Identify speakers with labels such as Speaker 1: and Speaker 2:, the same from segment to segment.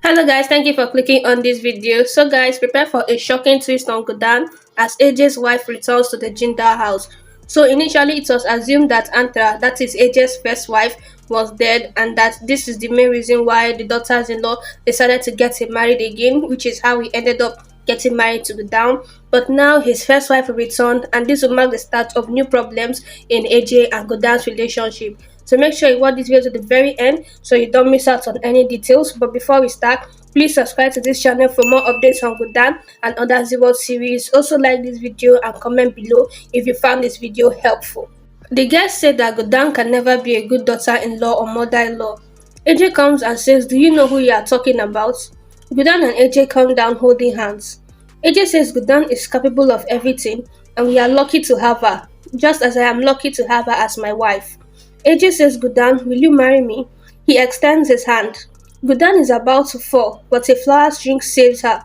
Speaker 1: Hello guys, thank you for clicking on this video. So guys, prepare for a shocking twist on Guddan as AJ's wife returns to the Jinda house. So initially it was assumed that Antara, that is AJ's first wife, was dead and that this is the main reason why the daughters-in-law decided to get him married again, which is how he ended up getting married to Guddan. But now his first wife returned and this will mark the start of new problems in AJ and Guddan's relationship. So make sure you watch this video to the very end so you don't miss out on any details. But before we start, please subscribe to this channel for more updates on Guddan and other ZeeWorld series. Also like this video and comment below if you found this video helpful. The guest said that Guddan can never be a good daughter-in-law or mother-in-law. AJ comes and says, "Do you know who you are talking about?" Guddan and AJ come down holding hands. AJ says Guddan is capable of everything and we are lucky to have her, just as I am lucky to have her as my wife. AJ says, "Guddan, will you marry me?" He extends his hand. Guddan is about to fall, but a flower string saves her.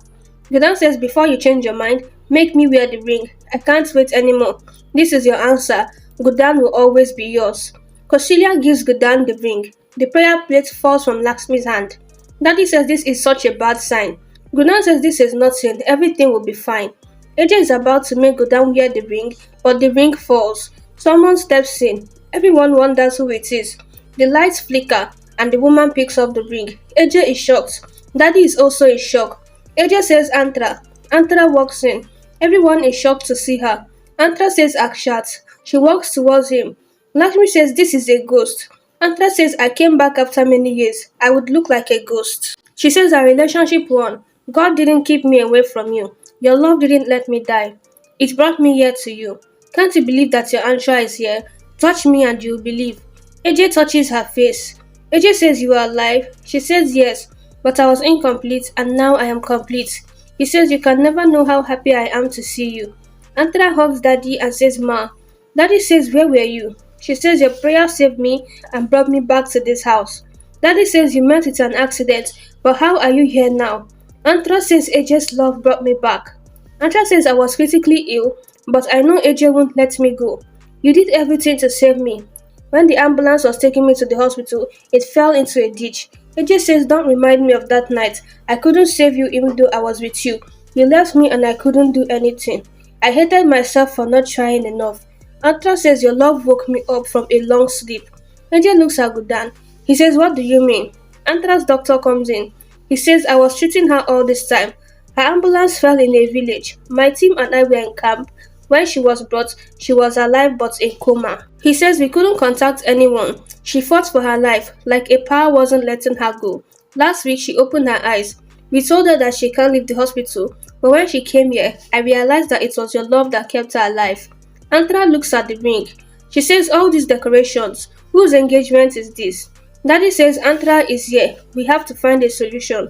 Speaker 1: Guddan says, "Before you change your mind, make me wear the ring. I can't wait anymore. This is your answer. Guddan will always be yours." Cecilia gives Guddan the ring. The prayer plate falls from Lakshmi's hand. Daddy says this is such a bad sign. Guddan says this is nothing, everything will be fine. AJ is about to make Guddan wear the ring, but the ring falls. Someone steps in. Everyone wonders who it is. The lights flicker and the woman picks up the ring. AJ is shocked. Daddy is also in shock. AJ says Antara. Antara walks in. Everyone is shocked to see her. Antara says Akshat. She walks towards him. Lakshmi says this is a ghost. Antara says I came back after many years. I would look like a ghost. She says our relationship won. God didn't keep me away from you. Your love didn't let me die. It brought me here to you. Can't you believe that your answer is here? Touch me and you'll believe. AJ touches her face. AJ says you are alive. She says yes, but I was incomplete and now I am complete. He says you can never know how happy I am to see you. Antara hugs Daddy and says Ma. Daddy says where were you? She says your prayer saved me and brought me back to this house. Daddy says you meant it's an accident, but how are you here now? Antara says AJ's love brought me back. Antara says I was critically ill, but I know AJ won't let me go. You did everything to save me. When the ambulance was taking me to the hospital, it fell into a ditch. AJ says don't remind me of that night. I couldn't save you even though I was with you. You left me and I couldn't do anything. I hated myself for not trying enough. Antara says your love woke me up from a long sleep. AJ looks at Guddan. He says what do you mean? Antara's doctor comes in. He says I was treating her all this time. Her ambulance fell in a village. My team and I were in camp. When she was brought, she was alive but in coma. He says we couldn't contact anyone. She fought for her life, like a power wasn't letting her go. Last week she opened her eyes. We told her that she can't leave the hospital, but when she came here, I realized that it was your love that kept her alive. Antara looks at the ring. She says all these decorations, whose engagement is this? Daddy says Antara is here. We have to find a solution.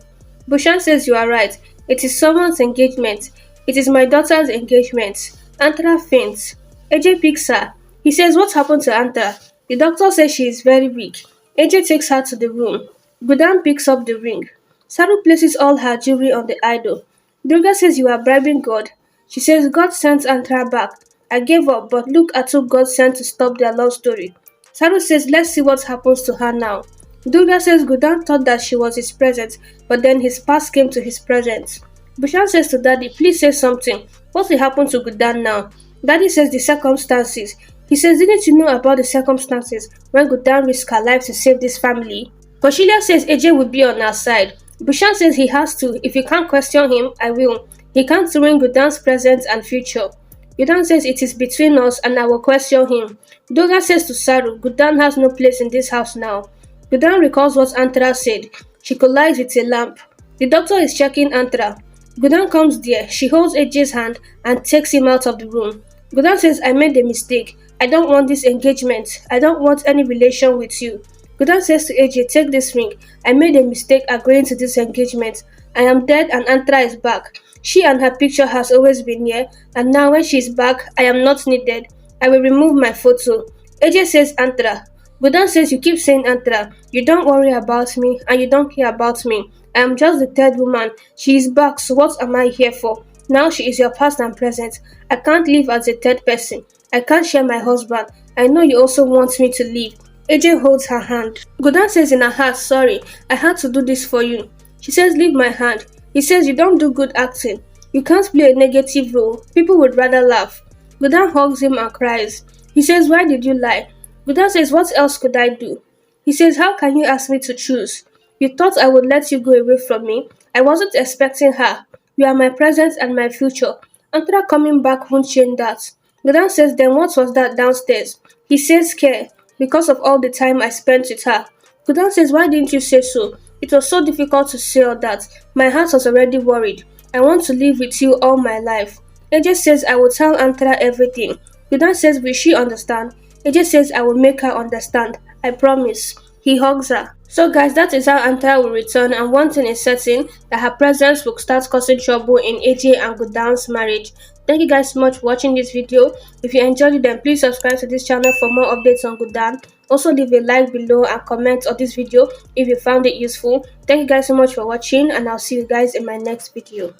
Speaker 1: Bushan says you are right. It is someone's engagement. It is my daughter's engagement. Antara faints. AJ picks her. He says what happened to Antara? The doctor says she is very weak. AJ takes her to the room. Guddan picks up the ring. Saru places all her jewelry on the idol. Durga says you are bribing God. She says God sent Antara back. I gave up, but look at who God sent to stop their love story. Saru says let's see what happens to her now. Durga says Guddan thought that she was his present, but then his past came to his present. Bushan says to Daddy, please say something. What will happen to Guddan now? Daddy says the circumstances. He says, didn't you know about the circumstances when Guddan risked her life to save this family? Koshilia says AJ would be on our side. Bushan says he has to. If you can't question him, I will. He can't ruin Guddan's present and future. Guddan says it is between us and I will question him. Durga says to Saru, Guddan has no place in this house now. Guddan recalls what Antara said. She collides with a lamp. The doctor is checking Antara. Guddan comes there. She holds AJ's hand and takes him out of the room. Guddan says, I made a mistake. I don't want this engagement. I don't want any relation with you. Guddan says to AJ, take this ring. I made a mistake agreeing to this engagement. I am dead and Antara is back. She and her picture has always been here, and now when she is back, I am not needed. I will remove my photo. AJ says Antara. Guddan says you keep saying Antara. You don't worry about me and you don't care about me. I am just the third woman. She is back, so what am I here for? Now she is your past and present. I can't live as a third person. I can't share my husband. I know you also want me to leave. AJ holds her hand. Guddan says in her heart, sorry, I had to do this for you. She says, leave my hand. He says, you don't do good acting. You can't play a negative role. People would rather laugh. Guddan hugs him and cries. He says, why did you lie? Guddan says, what else could I do? He says, how can you ask me to choose? You thought I would let you go away from me? I wasn't expecting her. You are my present and my future. Antara coming back won't change that. Guddan says, then what was that downstairs? He says, care, because of all the time I spent with her. Guddan says, why didn't you say so? It was so difficult to say all that. My heart was already worried. I want to live with you all my life. AJ says, I will tell Antara everything. Guddan says, will she understand? AJ says, I will make her understand. I promise. He hugs her. So guys, that is how Antara will return, and one thing is certain, that her presence will start causing trouble in AJ and Guddan's marriage. Thank you guys so much for watching this video. If you enjoyed it, then please subscribe to this channel for more updates on Guddan. Also leave a like below and comment on this video if you found it useful. Thank you guys so much for watching, and I'll see you guys in my next video.